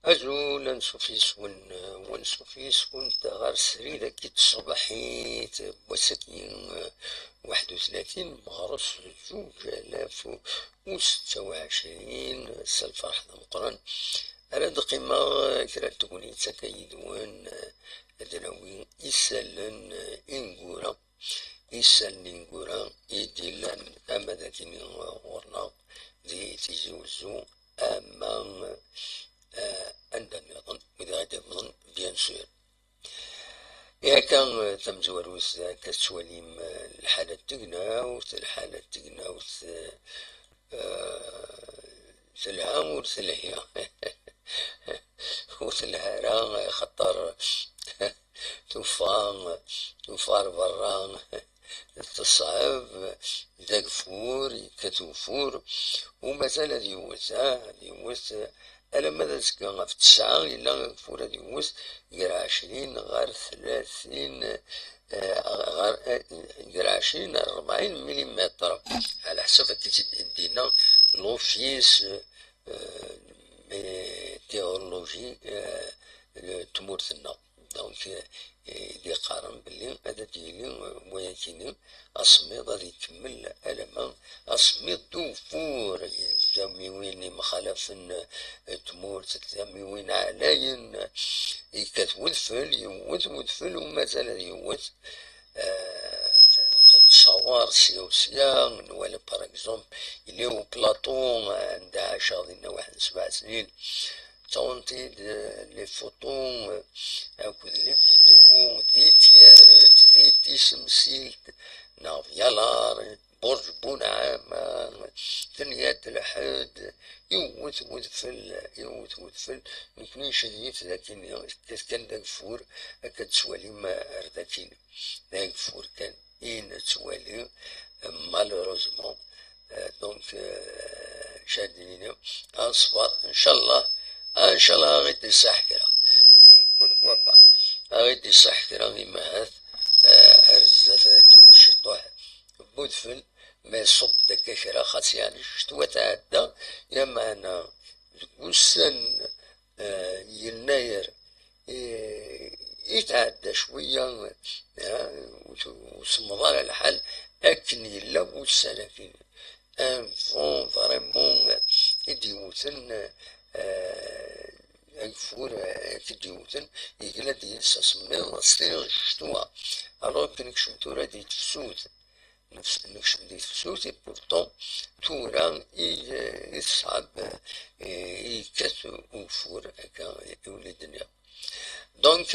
أجول نشوفيس ونشوفيس كنت غير سريدة كي تصبحيت بوسكين 31 مغرس 2026 الفرح مقرن على قيمة كرا تقولي تكيدون أدنوي إسالن إنقورا إسالن إنقورا إدلان أما ذاكيني غورنا ذي تيزوزو أما عندما يظن وإذا غدا يظن بيان سور إذا كان تم زواروس كتسواليم الحالة تقنا والحالة تقنا وثلها وثلهيا وثلهارا خطر توفار برا تصعب ذاك فور كتوفور ومازال ديوث ألا ماذا تسكن في 9 إلا فورا ديوث غير 20 غير 30 غير 20 40 مليمتر على حسب دينا لوفيس ميتيورولوجي تمورتنا دونك اللي قارن بلي هذا ديالي ولكن أصميد غادي يكمل ألما أصميد دوفور جاميوين مخالف تمورت جاميوين علاين كتودفل ودفل ومازال يوث تتصور سيا ولا باغ اكزومبل اللي هو بلاطون عنده 10 ديال 7 سنين تونتي لي فوتون أكد لي فيديو ذي تيارت ذي تيسمسيلت نافيالار برج بونعامة ثنية الحد يوث ودفل مكني شديت لكن كان داك فور أكد سوالي ما أرداكين داك فور كان توالي مالوروزمون دونك شادين أصبر إن شاء الله غيدي صح كرا غيدي صح كرا غيما هاث أرزة ديو الشطوح بودفل ما يصب داك كرا خاص يعني شتوى تعدى يا معنا وسن يناير يتعدى شوية وسمضى على الحال أكن يلا والسلافين ان فون فريمون يديوثن الفور تديوثن يقلا ديال ساسمي ستيل شتوى الوغ كنك شمتورا دي تفسوت نكشف دي تفسوت بورتون تورا يصعب يكاتو وفور هكا يولي الدنيا دونك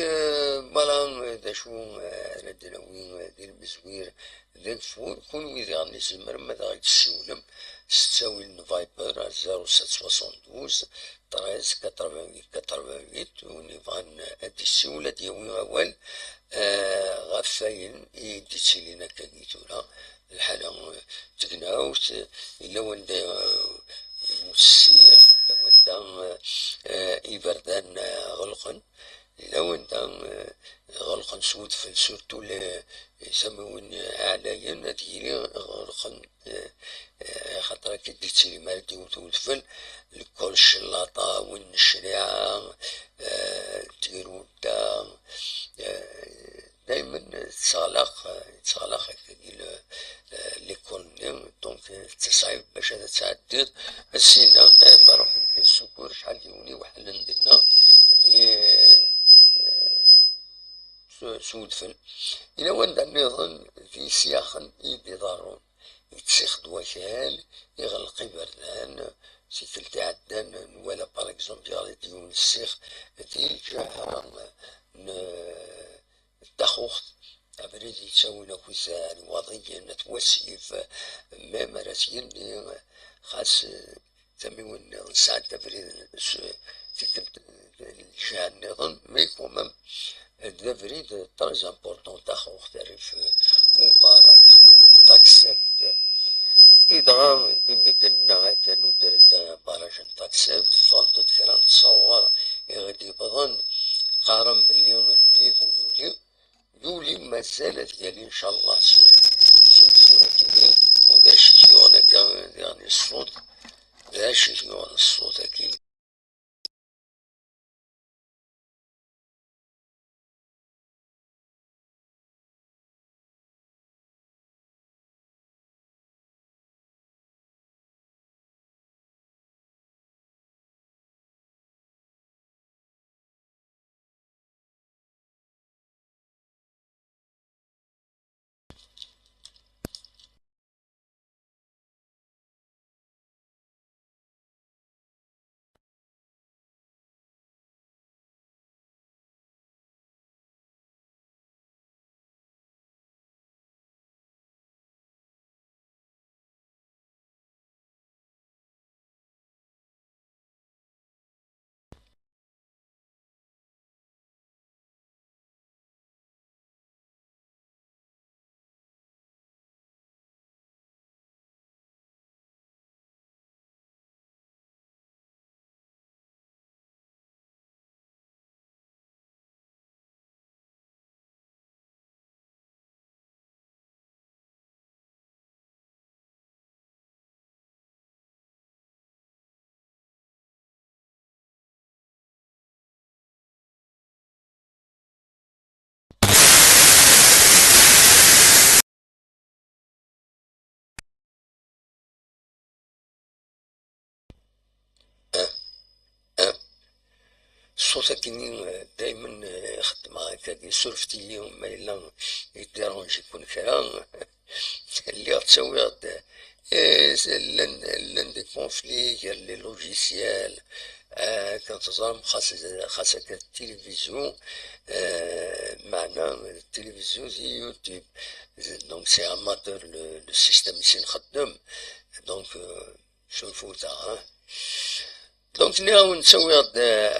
فوالا دا شو ردنا وين ديال المزوير ذاك فور كون ويدي غادي يسمر ماذا غادي تسولم ستاوي فايبر 0772 13 88 ونيفان هادي السيولة ديال أول غفاين يديتي لينا كاكيتولا الحالة تقناوت إلا وندا السيخ إلا وندا إبردان غلقن إلا وندا غلقن سود في سورتو يسمون علاين هادي غلقن خاطر كديتي لي مالدي وتودفل الكل الشلاطة والنشريعة تيرودا دايما تسالق هكا ليكول دونك تصعيب باش هذا تعدد السينا بروح السكور شحال ديوني وحل نديرنا سودفل إلا وند النظام في سياخا يدي ضارون يتسيخ وكان يغلق بردان سيكلت عدان ولا باغ اكزومبل يغلي ديون السيخ دي جاها الدخوخ أبريد يتسوينا كويسان وضيا نتوسيف ميم راسيين خاص تميون ساعة تبريد تكتب الجهة النظام ميكو مم تبريد تريز امبورتون تاخوخ تعرف مباراج تاكسب إذا يمدنا كانوا درد باراج تاكسب فالتو كرا تصور يغدي بظن قارن باليوم النيفو يولي مازالت ديالي ان شاء الله صورة كيني ودا شكيونا كان يعني الصوت دا شكيونا الصوت كيني الصوت كيني دايما يخدم هكا يسولفتي ليهم ما إلا يديرونجي يكون كرا اللي غتسوي لان دي كونفلي ديال لي لوجيسيال كنتظن خاص هكا التلفزيون معنا التلفزيون زي يوتيوب دونك سي اماتور لو سيستم اللي نخدم دونك شوفو تا دونك نحاول نسوي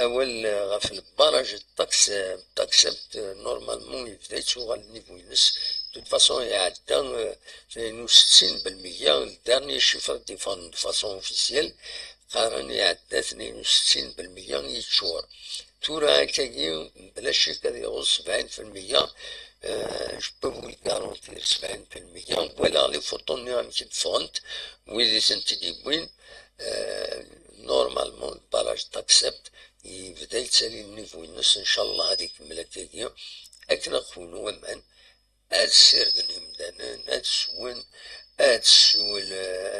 اول غاف البراج التاكسبت نورمالمون يبدا يتسوغ على النيفو ينس دو فاسون يعدى 62% الدارني شيفر دو فاسون اوفيسيال قارن يعدى 62% يتشور تورا هكاكي بلا شك هادي يغوص 70% جو بو فو غارونتير 70% ولا لي فوطون نعم كي تفونت ويدي سنتيديبوين نورمالمون البراج تاكسبت يبدا يتسالي النيفو ينس ان شاء الله هاديك ملاكاكي اكنا نكونو امان هاد السير نمدانا هاد السوين هاد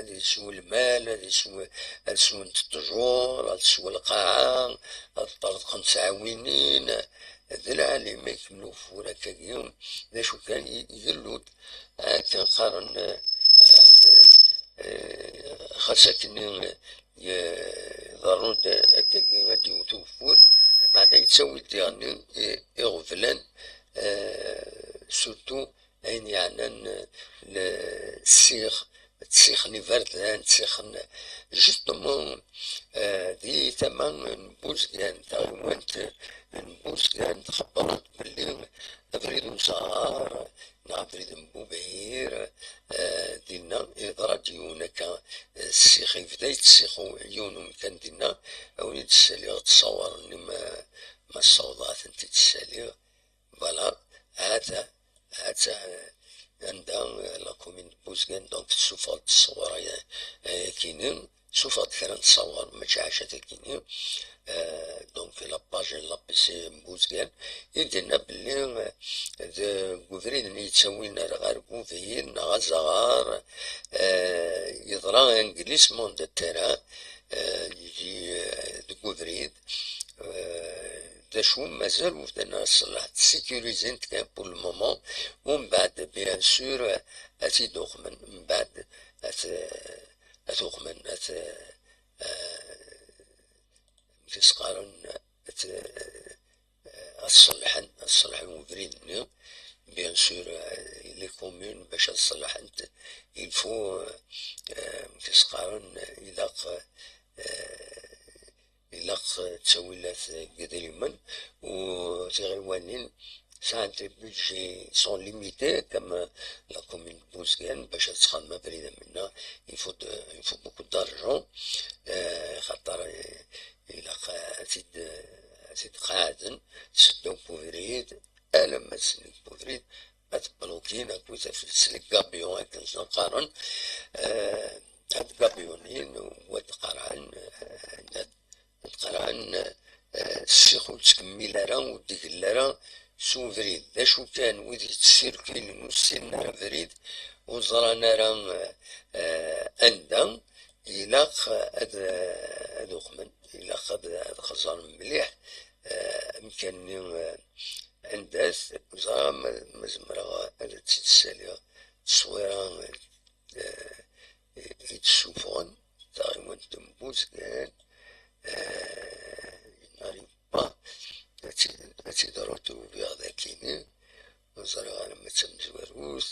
يسوي المال هاد يسوي التجور هاد يسوي القاعة هاد طرد 5 عوينين هاد العالم ما يكملو فورا كاكيوم دا شو كان يقلود كان قارن خاصة كني ضروري هكاكي غادي يتوفر معناه يتسوي ديالني يغفلان سورتو أين يعنان السيخ تسيخني فردان تسيخن جوستومون دي ثمن نبوزكان تاوانت نبوزكان تخبرت بلي أبريد مسار نعبريد مبوبهير دينا إضرا ديونك السيخ يبدا يتسيخو عيونهم كان دينا أوني تسالي تصورني ما الصوضات انت تسالي فوالا هذا عندها لا كومين بوزكان دونك تشوف هاد الصور كاينين شوف هاد كرا نتصور ماشي عاشات كاينين دونك لاباج لابيسي بوزكان يدينا بلي كوفرين يتسوينا غير كوفين غزغار يضرا انجليسمون دو تيران يجي كوفريد دا شو مازال وفدنا نصلح سيكوريزين كان بور المومون ومن بعد بيان سور ازيدوخ من بعد أثوقمن كيسقارن أتصلحن وبريد بيان سور لي كومون باش تصلح انت يلفو كيسقارن إلاق تسويلات قدريما و تيغيوانين ساعات بيدجي سون ليميتي كما لا كومون بوزكان باش تخدم بريدة منا يفو بوكو دارجون خاطر إلاق زيد قاعدن تسدو بوفريد لما تسلك بوفريد أتبلوكين أكو تفلسلك كابيون هكا نقارن هاد كابيونين وتقارعن السيخ وتكمل راه وديك اللارا سو فريد داشو كان ويدي تسيركين نسينا فريد وزرانا راه أندا إلاق هادو خمن إلاق هاد خزان مليح مكاني عنداس زعما مزمرة هذا تتسالي تصويرة يتشوفون تقريبا تنبوز كان ناري با تيدروتو بيا ذاكيني وزرا لما تمزوروث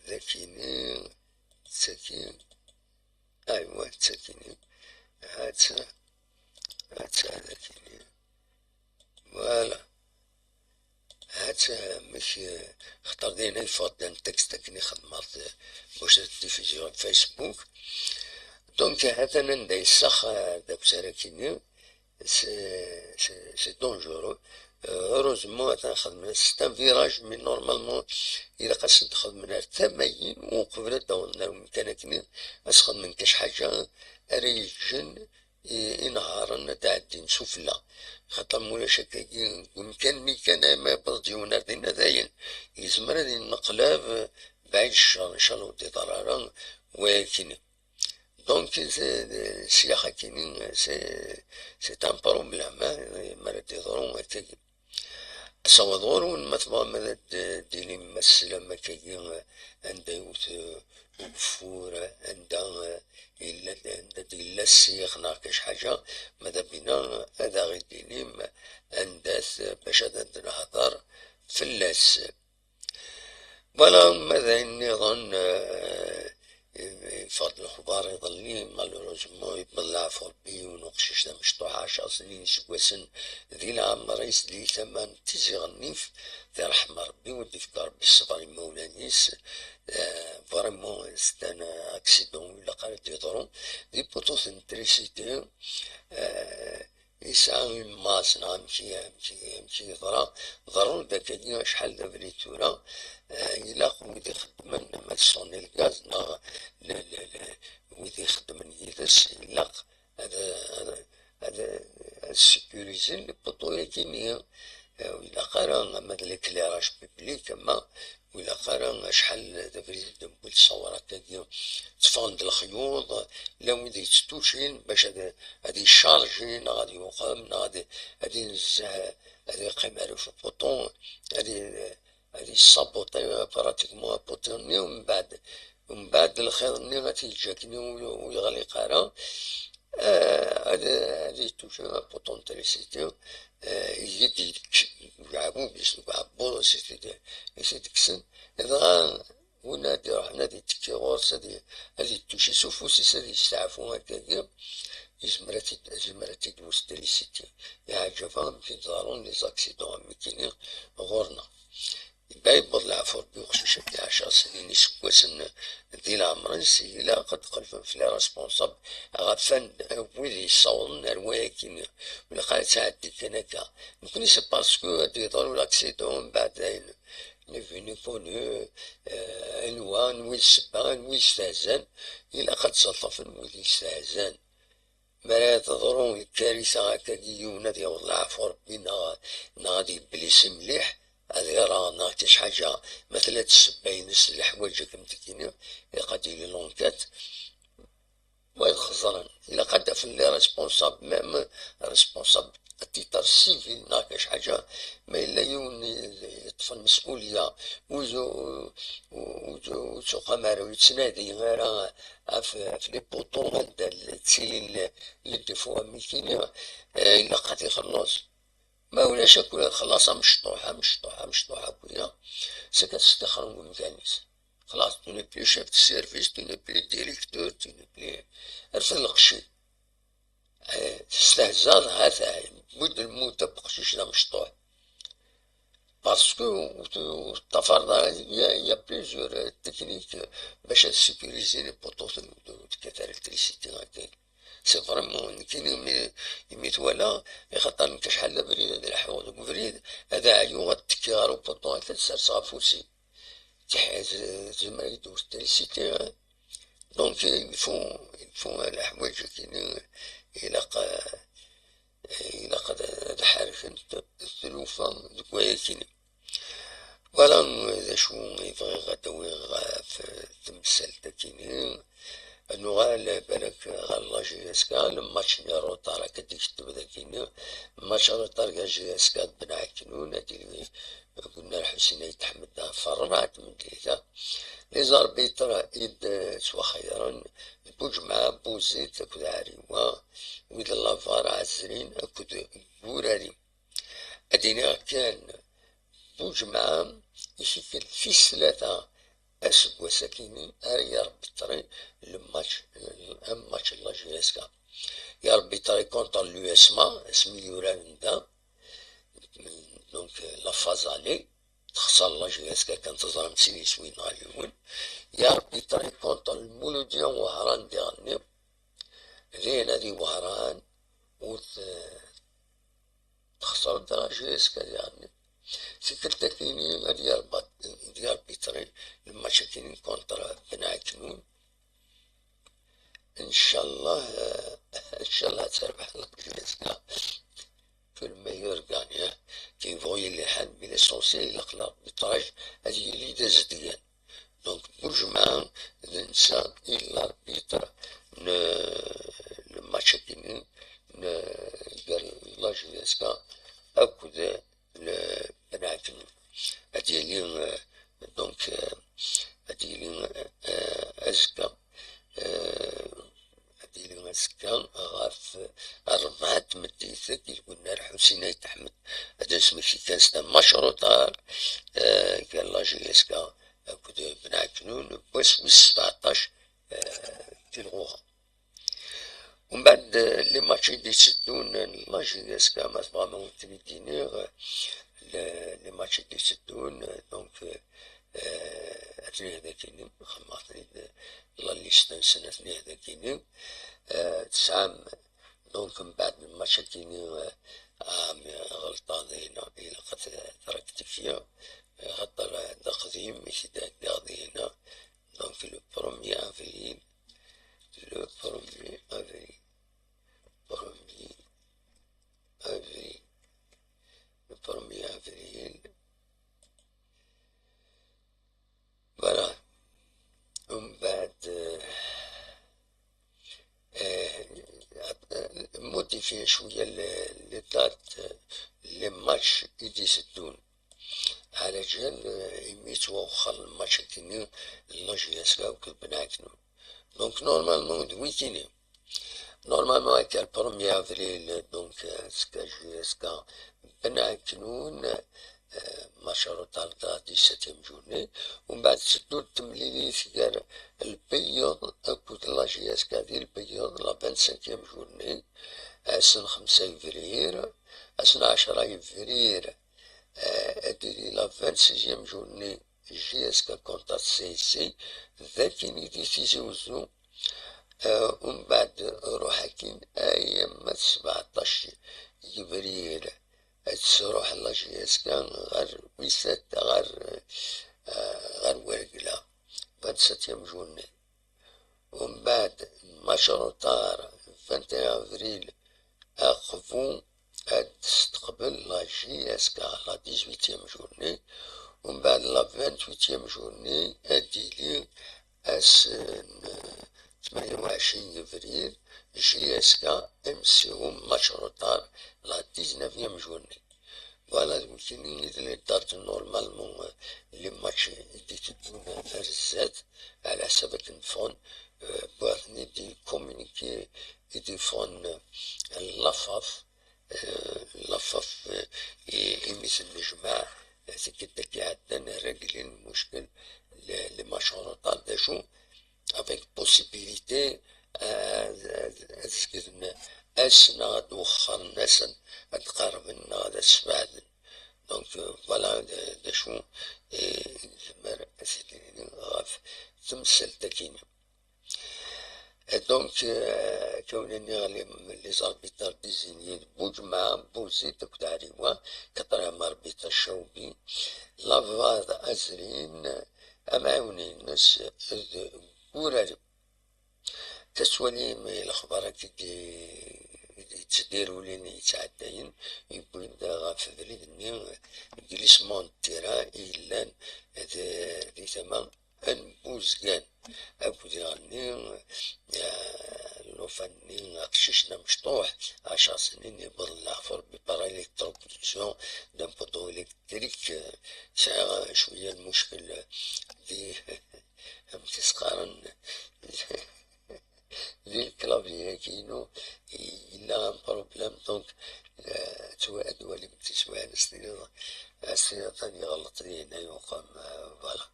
ذاكيني تساكين أيوا تساكيني هاتسا ذاكيني فوالا هات ماشي خطر دينا يفضل تكست كني خدمات واش التلفزيون فيسبوك دونك هذا نداي السخ داك سراكيني سي دونجورو هوروزمون تنخدم ستان فيراج مي نورمالمون إلا قاس تخدم ثمانين وقبل داون كان كني أسخدم كاش حاجة ريجن نهارا تعدي نسفلا خاطر مولاش هكاكي ومكانني كان ما بلديونا دينا داين يزمر هادي النقلاب بعيد الشهر ان شاء الله ودي ضرارا ولكن دونك السياحة كاينين سي ان بروبليم مرات يضرون هكاكي صوضور مثلا ماذا ديني ممثلة مكاكي عندها يوث وكفور عندها إلا السيخ ناقش حاجة ماذا بينا هذا غير ديني أنداث باش هذا نهضر فلاس ولا ماذا النظام فضل الخضار يظلي مالوروزمون يطلع فوربي ونقشش مشطوح 10 سنين سكواسن ذي العمر يسلي ثمان تيزيغنيف ذي رحمة ربي ودي في ربي الصبر مولانيس فريمون ستان اكسيدون ولا قالت يضرون دي بوتوس انتريسيتي يسعى ماسنا مشي ضرور داك اليوم شحال دا بريتورا إلا ويدي خدمن ما تصوني الغاز ويدي خدمن يدس إلا هذا السيكوريزي لي بوطويا كيميا وإلا قرا ماد ليكليراج بيبليك أما وإلا قرا شحال دا بريد دمبل تصور هكاكيا تفاند الخيوط لا ويدي تستوشين باش هادي شارجين غادي يقام غادي نزه هادي يقيم في البوطون هادي صابوطي براتيكمون بوطوني ومن بعد الخير ني غتيجاكني ويغلي قارا هادي توجي بوطون تريسيتي يدي يلعبو باش يلعبو سيتكسن هذا ونادي رحنا دي تكي غورس هادي توشي سوفوسيس هادي يستعفو هكاكيا يزمراتي دوز تريسيتي يعجبها مكي دارون لي زاكسيدون مكينين غورنا يبقى العفو ربي وخصوصا في 10 سنين يسكواسن ذي العمر إلا قد قلفن في لي ريسبونسابل غافان ويلي يصون الواكين ولا قال تعدي كان هكا ممكن سي باسكو هادي يضرو لاكسيدون بعد نفيني كونو الوان ويل سبان ويل يستهزن إلا قد صلف ويل يستهزن ما تضرون الكارثة هكا ديونا ديال العفو ربي غادي بليس مليح هذي راه ناقش حاجة مثلا تسباين الحوايج كم تكيني غادي لي لونكات ويخزرن إلا قد في اللي ريسبونسابل ميم ريسبونسابل تيتر سيفيل ناقش حاجة ما إلا يون يطفى المسؤولية وزو قمر ويتسنادي غير في لي بوطون هدا التسيلين اللي دفوها ميكيني إلا قد يخلص ما ولاش كل خلاص مشطوحة كلها سكتستخرج من كانيس خلاص تو ني بلي شيف دو سيرفيس تو ني بلي ديريكتور تو ني بلي ارفد القشي تستهزأ هذا مد الموت بقشيش دا مشطوح باسكو تفرض يا بليزيور تكنيك باش تسيكوريزي لي بوطو كثر الكتريسيتي هكاك سي فريمون كاين يميتوالا خاطر كاش شحال بريد هذا الحوض بريد هذا عيو غتكار وبوطو تسرسها فوسي زعما يدور الكتريسيتي دونك يفو الحوايج كاينين إلا قد هذا حارف الثلوفة دوك ويا كاينين فوالا هذا شو يبغي غدا ويغا في التمثال تا كاينين انو غا بالك غا لا جي اس كا الماتش ني روطار هكا ديك التبدا كاينين ماتش روطار كاع جي اس كا بن عكنون هادي قلنا الحسين يتحمد فرات من ديتا لي زاربيتر يد سوا خيرا بوجمع بوزيت اكد عريوا ويد لافار عزرين اكد بوراري ادينا كان بوجمع يشكل في ثلاثة اسب وساكيني يا ربي طري الماتش لا جي اس كا يا ربي طري كونتر لو اسما اسمي يوراندا دونك لا فازالي تخسر لا جي اس كا كانت تظهر مسيني سوين غاليون يا ربي طري كونتر المولوديا وهران ديالني لين هادي وهران تخسر لا جي اس كا ديالني سكرتا كاينين ديال بيتري الماتش كاينين كونتر بن عكنون ان شاء الله تربح لا جي اس كا في الميور غانيا كيبغي اللي حال بي ليسونسيال يلقى بيتراج هادي اللي دازت ديال دونك بوجمع الانسان الا بيتر الماتش كاينين قال لا جي اس كا اكد بن عكنون هادي اللي دونك هادي اللي ازكى هادي اللي ازكى غاف 4 مديثة كي قلنا الحسين يتحمد هذا اسمه كي كان سنة مشروطة قال لا جي اس كا اكد بن عكنون بوس 17 تلغوها ومن بعد لي ماتشي اللي يسدون لا جي اس كا ما فريمون تريدينيغ لي ماتشي اللي يسدون دونك اثنين هذا كاينين خماطري لا ليست سنة اثنين هذا كاينين تسعام دونك من بعد الماتش كاينين عام غلطان هنا إلا قد تركت فيها خاطر هذا قديم ماشي داغدي هنا دونك لو بروميي افريل لو بروميي افريل فوالا ومن بعد موديفي شوية لي دات لي ماتش يدي يسدون على جال يميتوا وخا الماتش كاينين لا جي اس كا وكل بن عكنون دونك نورمالمون دوي كاينين نورمالمون هكا البروميي افريل دونك سكا جي اس كا بن عكنون مشروطة دي 17 جورني ومن بعد سدو التمليليت قال البيض اكد لا جي اس كا ديال البيض لا 25 جورني اسن 5 فبراير اسن 10 فبراير اديري لا 26 جورني جي اس كا كونتر سي سي ذاك نيدي تيزوزو ومن بعد روح كاين ايام 17 فبراير تروح لا جي اس كا غير ويسات غير ورقلة 27 جوني ومن بعد مشروطار 21 افريل اخفو تستقبل لا جي اس كا لا 18 جوني ومن بعد لا 28 جوني اديلي اس 28 افريل جياسكا امسيو ماتش روتار لا 19 جورني. فوالا كاين اللي دارت نورمالمون لي ماتش دي تدون رزات على حساب نفون بغاتني دي كومونيكي يديفون لافاف لافاف يمثل الجماع كدا كي عندنا راجلين المشكل لي ماتش روتار داجو avec possibilité أسنا دوخر ناسا أتقارب لنا السبعد. دونك فوالا دا شو نزمر أسيدي غاف تمثل تاكيني. دونك كونني غالي لي زاربيتار ديزينيين بوجمع بوزيد كداريوا كطرا مربيط الشوبي لافاد أزرين أمعونين ناس وراري تسولي مي الأخبار كي يتديروا لين يتعداين يبين دا غاف بريدني جلسمون تيرا إلا دي ثما أنبوزكان أبودي غني لوفاني قششنا مشطوح 10 سنين يبضل العفر ببارا إلكتروبوليسيون دان بوطو إلكتريك ساعة شوية المشكل دي تسقارن دي الكلافية كينو إلا ان بروبلام دونك توعد ولي متسوى السنين ثاني غلط لي هنا يقام فوالا.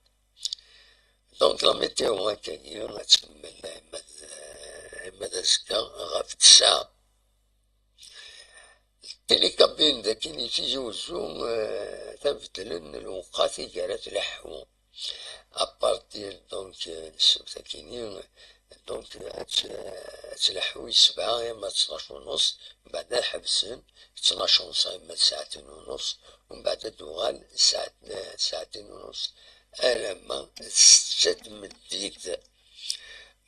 دونك لا ميتيو هكاكي غتكمل مدى زكا غاف 9. التيليكابين ذاكين تيجوزو تنبدلن الوقات كارات لحو أبارتير دونك السبت كيني دونك تلحوي 7 يما 12:30 من بعد حبسن 12:30 يما 2:30 ومن بعد دوغال 2:30 ألما 6 من ديك.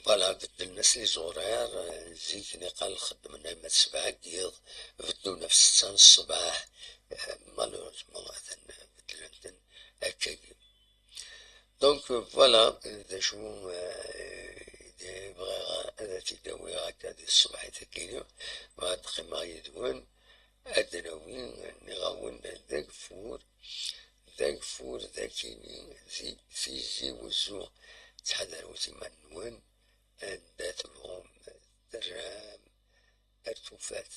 فوالا بدل الناس لي زورير زيكني قال خدمنا يما 7 كيض بدونا في 6 الصباح مالوريزمون بدل هكاكي. دونك فوالا دا شو بغا هذا تيداوي هكا دي الصباح تاكينو وهاد قيمة يدوان أدناوين نغاون داك فور ذاكيني زي وزو تحضرو تيما نوان داتهم درام ارتوفات.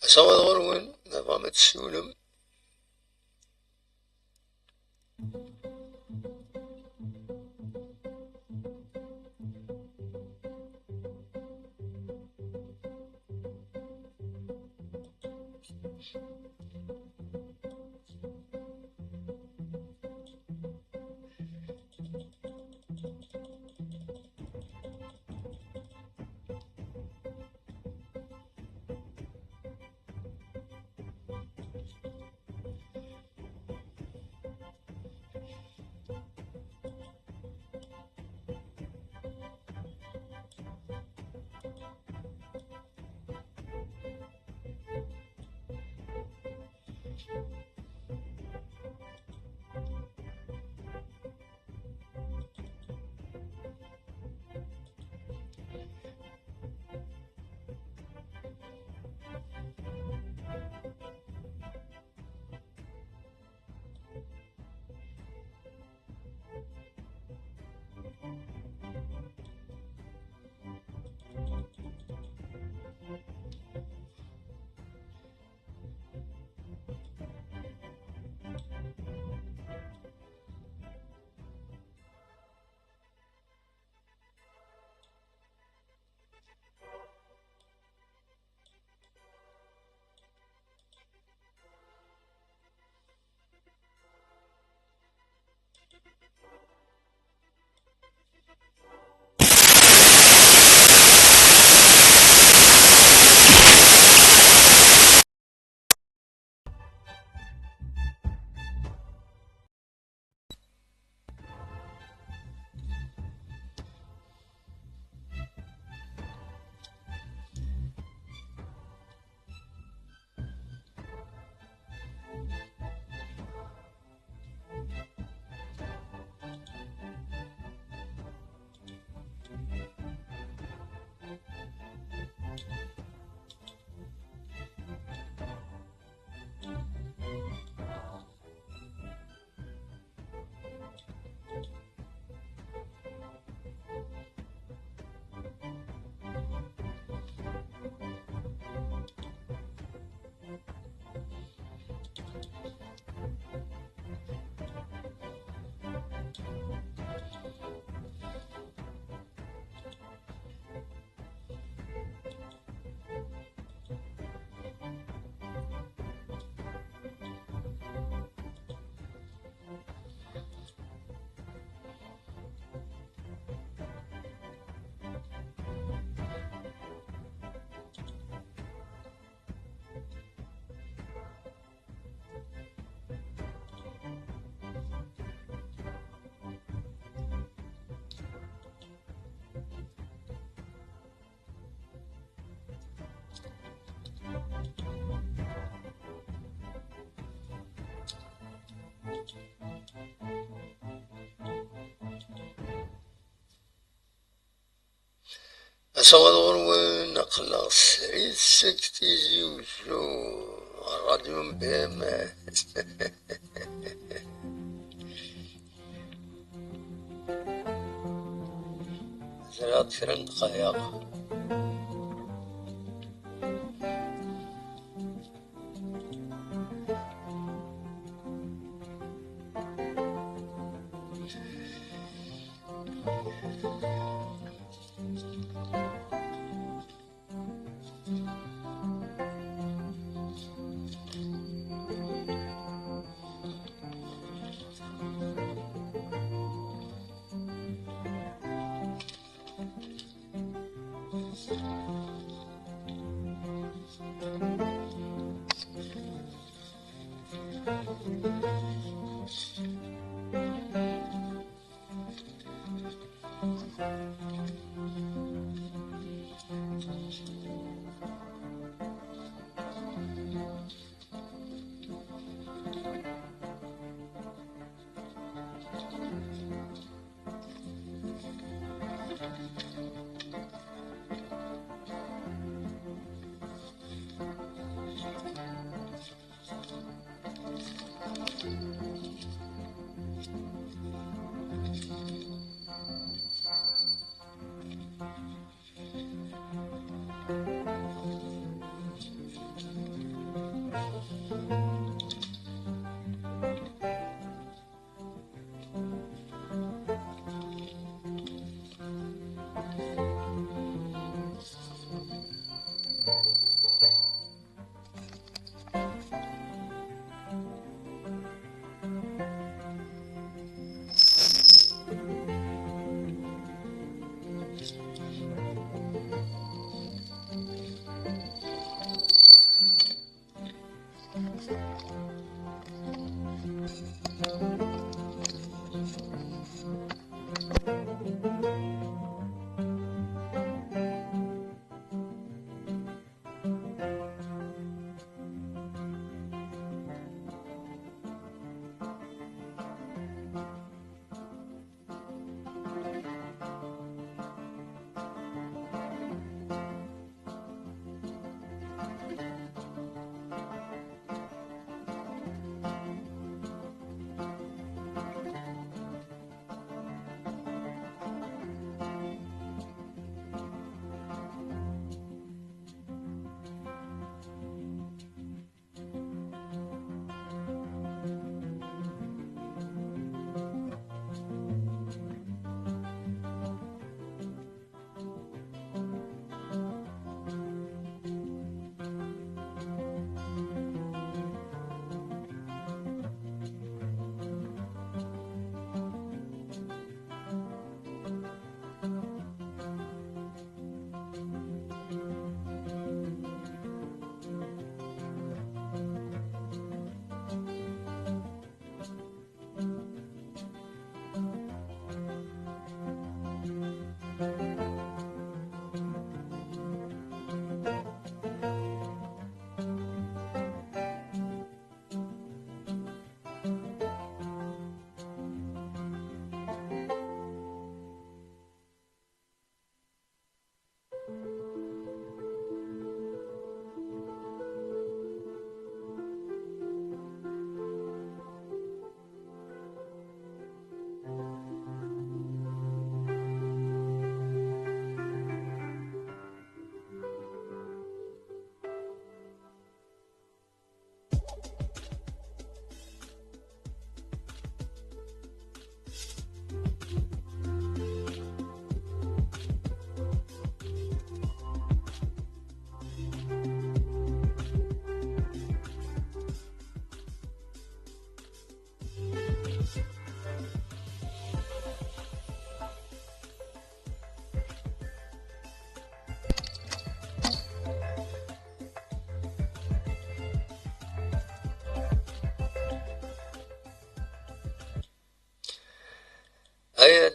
Asawa ɣur-wen, tebɣam ad tessiwlem? Asawa ɣur-wen, aql-aɣ srid seg Tizi Uzzu, الراديو مبهم. زرعت كرا n dqayeq.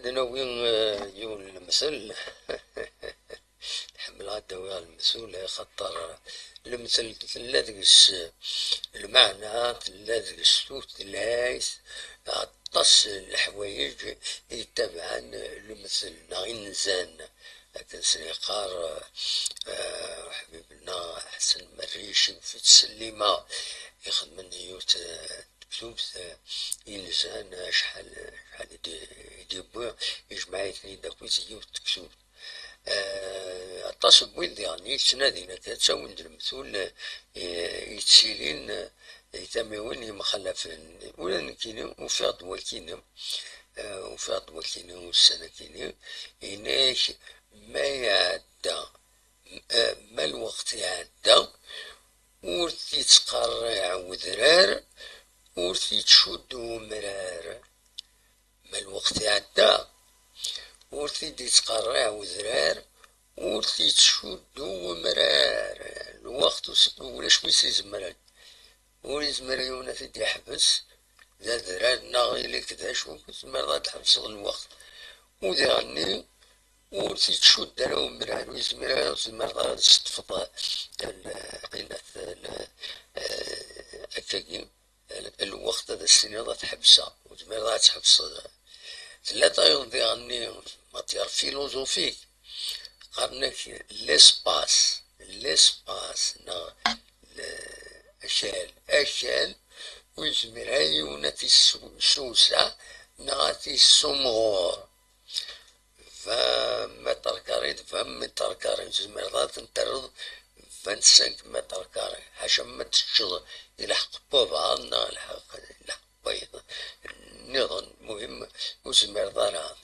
ننوي يون المثل نحمل غدا المثل خاطر المثل تلادقس المعنى تلادقس تلايث عطس الحوايج يتبعن المثل نغي نزان لكن سنقار حبيبنا حسن مريش في السليمة يخدم نيوت مكتوب إنسان شحال يديبو يجمعيتني داك ويزيو تكتوب عطاس بويلد يعني تنادينا تساوي المثول يتسيلين يتميون يمخلفين ولا نكيني وفي عضوة كيني وفي عضوة كيني والسنة كيني إناش ما يعدى ما الوقت يعدى ورثي تقرع وذرار ورثي تشدو مرار ما الوقت يعدى ورثي تقرع وذرار ورثي تشدو مرار الوقت ولاش ويس يزمر ويزمر يونا في يحبس ذا ذرار ناغي لك ذا شو تزمر تحبس الوقت وذاني ورثي تشد انا ومرار ويزمر زمر تستفض أكاكي الوقت هذا السنة تحبسها وزمر تحبس ثلاثة يمضي عني مطير فيلوزوفيك قرنك ليسباس نا أشال ويزمر عيونة السوسة نغاتي السمغور متر كاري متر كاري زمر تنترض 25 متر كاري حاشا ما تشغل يلحق بابا يلحق بيض النظام مهم وزمر ضرع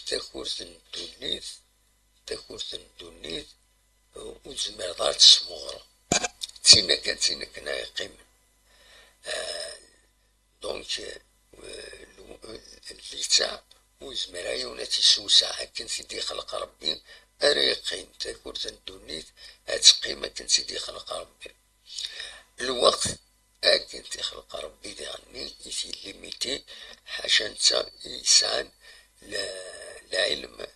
تكورث الدنيث وزمر ضرع تسمغر تينا كنا يقيم دونك الليتا وزمر عيوناتي سوسة هكا سيدي خلق ربي أريقين تكورث الدنيث هتقيمة كان سيدي خلق ربي الوقت أكن تخلق ربي يعني يثي ليميتي حاشا نتا إنسان العلم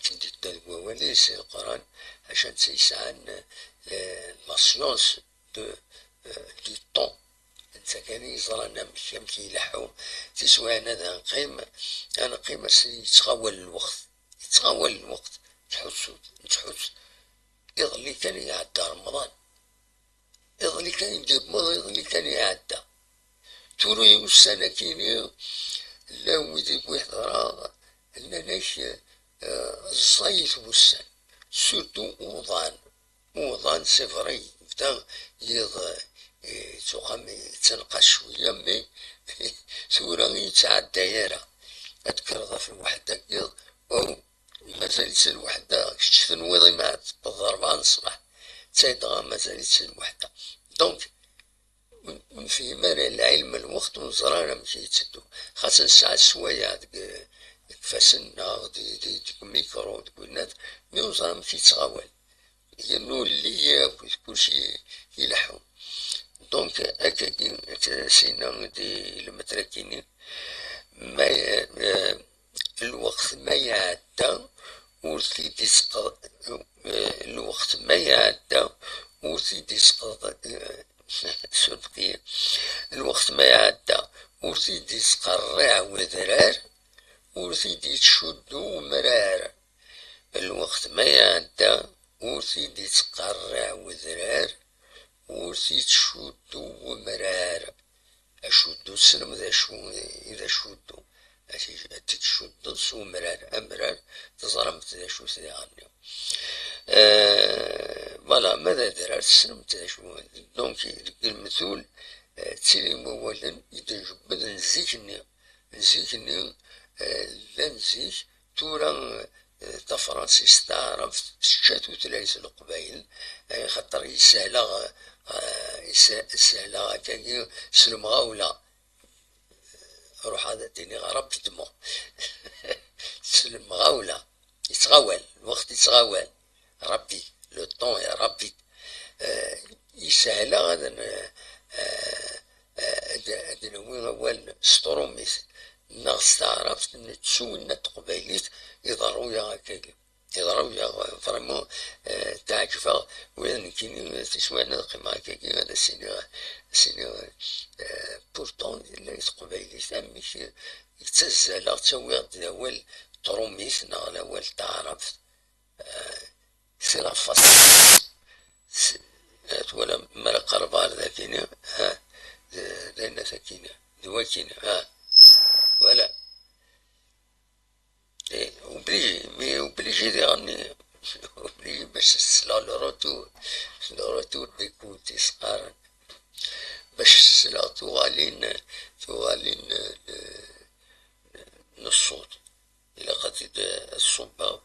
كنت وليس القرآن حاشا نتا إنسان لا سيونس دو طون نتا كان يزرانا مشي يلحو تسوى أنا نقيم أنا قيمة يتغول الوقت تحس يظلي كان يعدى رمضان يظلي كان يجيب مضى يظلي كان يعدى توري والسنة كيني لا ويديب ويحضر أنناش الصيف والسن سورتو وضان سفري بدا تقام تنقى شوية مي ثورة يتعدى يرى أذكر في الوحدة أو مازالت الوحدة شفت نوضي معات بالضربة نصبح تايدغا مازالت الوحدة دونك في مال العلم الوقت ونزرانا مشي يتسدو خاصة الساعة شوية ديك فاسنا ديك ميكرو ديك الناس مي وزرا مشي يتغاول ينو اللي كلشي يلحو دونك هكاكي سينا دي المتراكيني ما الوقت ما يعدى ورثي تسقط الوقت ما يعدى ورثي تسقط سورتي الوقت ما يعدى ورثي تسقرع وذرار ورثي تشدو مرار الوقت ما يعدى ورثي تسقرع وذرار ورثي تشدو مرار أشدو السلم إذا شدو تشد سو مرار تزرمت ذا شو سيدي عني فوالا ماذا درار السلم ذا شو دونك المثول تيلي مولا يتجبد نزيكني لا نزيك تورا تفرانسيس تعرف شاتو تلايس القبايل خاطر يسهلا هكاكي سلم غاولا روح هذا ديني غرب دمو سلم غاولة يتغول الوقت يتغول ربي لو طون يا ربي يسهل غادا هذا وين أول ستروميس ناس تعرف نتسونا تقبايليت يضرويا هكاكا يضرويا فريمون تعجبها وين كاين تسوانا قيمة هكاكا هذا سيني بورتون لا تقبايليت مش يتسزل تسوي داول تروميس لا وال تعرف سي لا فاس ولا مرق ربار ذاكينا ها لأن ذاكينا دواكينا ها ولا obligé de ramener obligé باش تسلا لو روتور ديكوتي صغار باش تسلا توغالين الصوت إلا قد الصوبة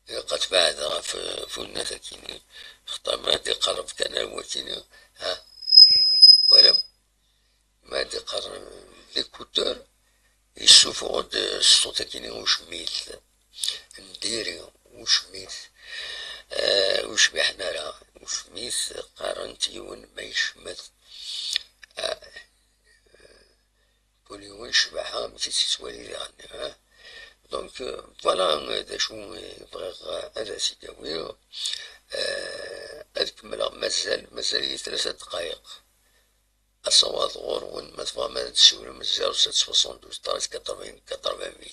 إلا قد بعدها في الناس كيني اختار ما دي قرب كان هو كيني ها ولا ما دي قرب ليكوتور يشوفوا الصوت كيني وشميل نديري وشميت وشبحنا راه وشميت قارنت يون ما يشمت كل يوم شبحها مشيت تسوالي يعني دونك فوالا هذا شو بغيغ هذا سيداوي أكمل مازال 3 دقايق الصوات غور وين ما تبغى ما تسول من 0772 80 88.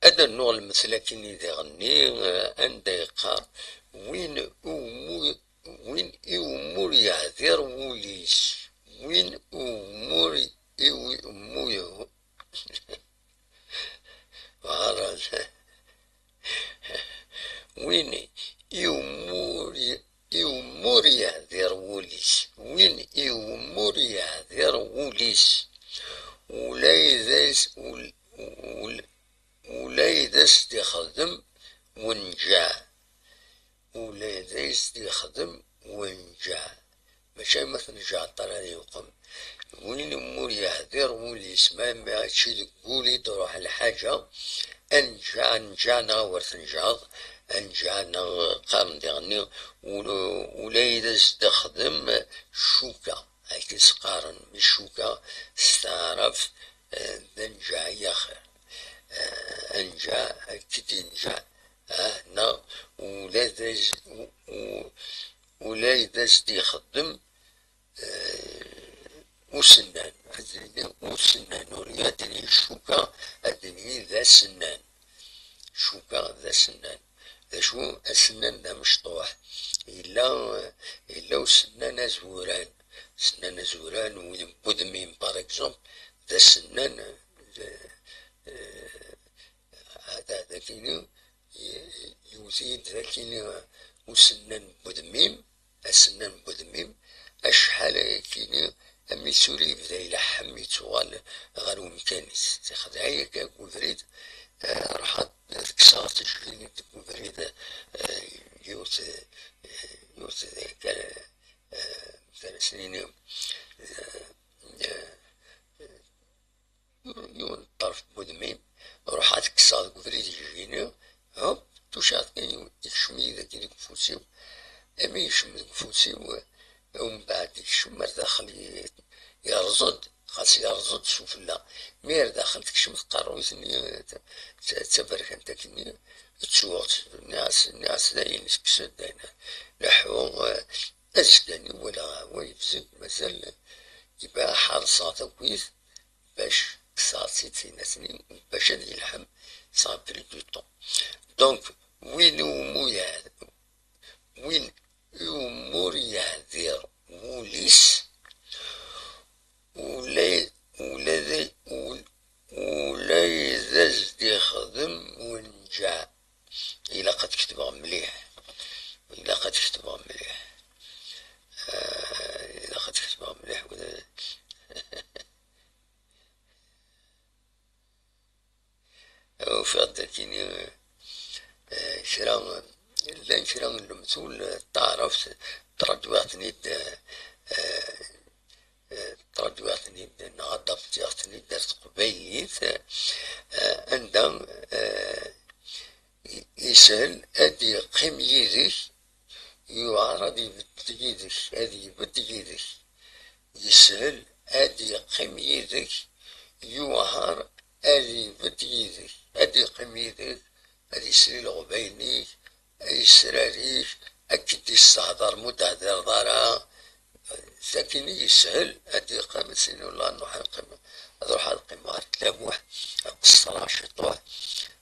هذا النوع المسلكين يغني عند يقار وين أمور يعذر وليس وين أمور أمور وين أمور يعذر وليس وين أمور يعذر وليس ولا يدس يخدم ونجا ولا يدس يخدم ونجا ماشي مثلا جا طراري يقوم وين أمور يحضر ولي يسمع ما هادشي تقولي تروح لحاجة أنجا ناورث نجاض أنجا قارن ديغني ولا يدس تخدم شوكا هاكي سقارن بالشوكا استعرف ننجا ياخر أنجا كتنجا هنا ولا يدس يخدم وسنان وسنان وليدني الشوكا أدني ذا سنان شوكا ذا سنان ذا شو السنان ذا مشطوح إلا وسنان زوران وين بودمين باغ اكزومبل ذا سنان هذا كيني يوزيد ذاكيني وسنان بودميم السنان بودميم أشحال كيني أمي سوري بدا يلحم يتوغال غير ومكانيس تخدعي كاك وفريد راحت كسارت شكيني وفريد كان مثلا سنين يون طرف مدمين روح عاد كساد قدري تجيني هوب توشات كان يكشمي ذاك يديك فوتسيو أمي يشم ذاك فوتسيو ومن بعد يشم داخل يرصد خاص يرصد شوف لا مير داخل تكشم تقروسني تبرك انت كني تشوت الناس داين سكسد داين لحو أزكاني ولا ويبزق مازال يبقى حرصات كويس باش كسات سنين باش هاد يلحم صابري دو طون دونك وين يمور يهدر وليس ولا يزاز يخدم ونجا إلا قد كتبها مليح إلا قد كتبها مليح إلا قد كتبها مليح وفي هذا كيني شرا لان شرا المثول تعرف ترجواتني ترجواتني نعطف تياتني درت قبيليت عندهم يسهل أدي قيم يدك يعرض يبديدك أدي يبديدك يسهل أدي قيم يدك يوهر أدي يبديدك أدي قيم يدك أدي يسري الغبينيك أدي يسراريك أكد يستهدر متهدر دارا لكن يسهل أدي قيم سنين والله أنه حنقيم أروح القمار تلاموح الصلاة شطوح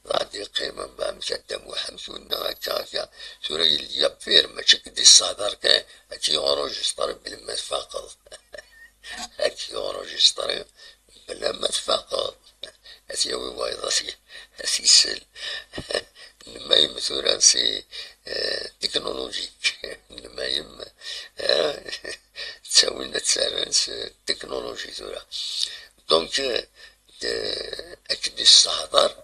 غادي قيمة بمشدم وحمسونا كاكا سوري اليابير ما شكدي الصدر كا أكي أوروجستر بلا ما تفاقض أكي أوروجستر بلا ما تفاقض أتي وايضا سيسل لما يمثورا سي تكنولوجيك لما يم تساوينا تسارنس تكنولوجي ثورا دونك أكدي الصدر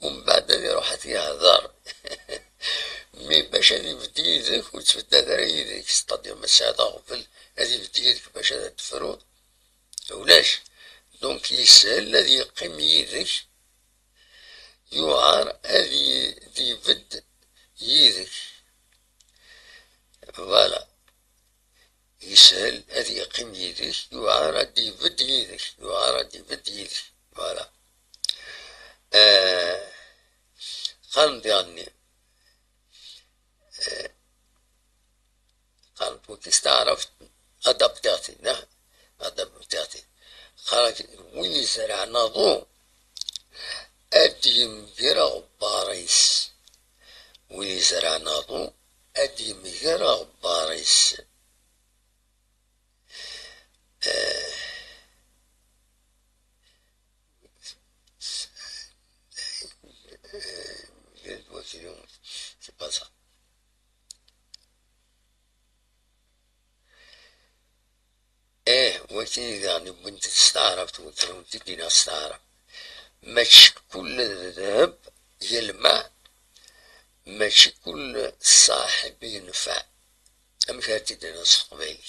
ومن بعد يروح يهضر مي باش هادي يبدي يدك وتبدا دار يديك ستادير مساعدة غفل هادي يبدي يدك باش هادا تفرو ولاش دونك يسهل هادي يقيم يدك يوعر هادي يبد يدك فوالا يسهل هادي يقيم يدك يوعر هادي يبد يدك يوعر هادي يبد يدك فوالا قال ديالني قال بوك استعرفت أدبتاتي نه أدبتاتي قال وين زرعنا ضو أديم جرى باريس وين زرعنا ضو أديم جرى باريس c'est pas ça. وكي يعني بنت استعرفت وكي ناس استعرف مش كل الذهب يلمع مش كل صاحب ينفع مش هاتي ناس قبيل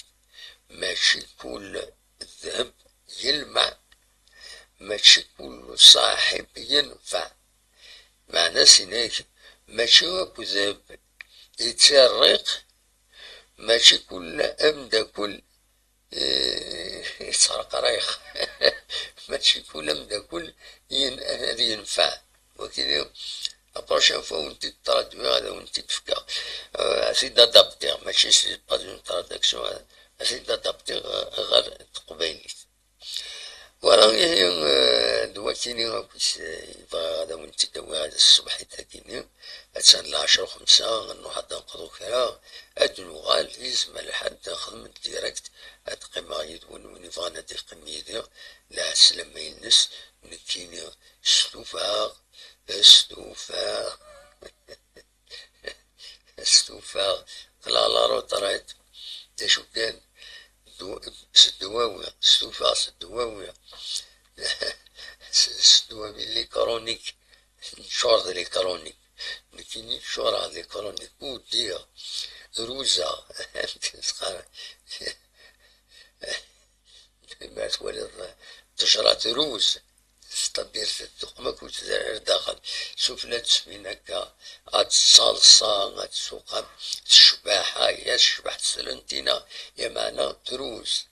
ماشي كل الذهب يلمع ماشي كل صاحب ينفع معناه سيناك ماشي هو ذهب يتسرق ماشي كل أمدا كل يتسرق رايخ ماشي كل أمدا كل هذا ينفع وكذا أبروشان فوا ونتي ترادوي هذا ونتي تفكا أسيد أدابتي ماشي سيد بادون ترادكسيون هذا أسيد أدابتي غير تقبيليت وراه دواتيني غاكوس يبغى هذا ونتي دوا هذا الصبح تاكيني أتسان العشرة وخمسة غنو حتى نقضو كرا أدنو غال يزم لحد خدمت ديريكت هاد قيمة يدون ونفغانا دي قميدي لا سلام ينس نكيني ستوفاغ ستوفاغ ستوفاغ قلا روطريت تشو كان سدواوية ستوفاغ سدواوية سدواوية ليكرونيك شورد ليكرونيك نكيني شورا ليكرونيك وديا روزة ما تولد تجرات روز تطبير تقمك وتزرع داخل سفلة تسمين هكا هاد الصلصة هاد السوقة الشباحة يا الشباح تسلنتينا يا معنا تروز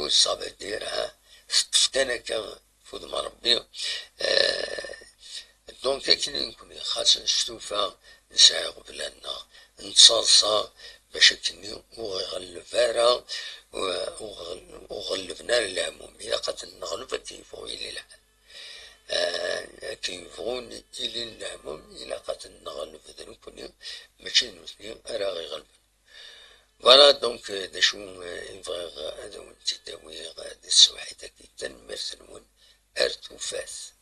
صابع ديرها ستفتنا كان فود ما ربي دونك كي نكون خاص نشتوفا نسعي قبلنا نتصلصا باش كني وغلفارا وغلفنا العموم إلا قد نغلف كيفو إلي الحال كيفغون إلي العموم إلا قد نغلف ذنكوني ماشي نوثني راه غيغلب فوالا دونك دا شو يبغي هذا تداوي غادي السوحيدة كي تنمرسلون أرتوفاس.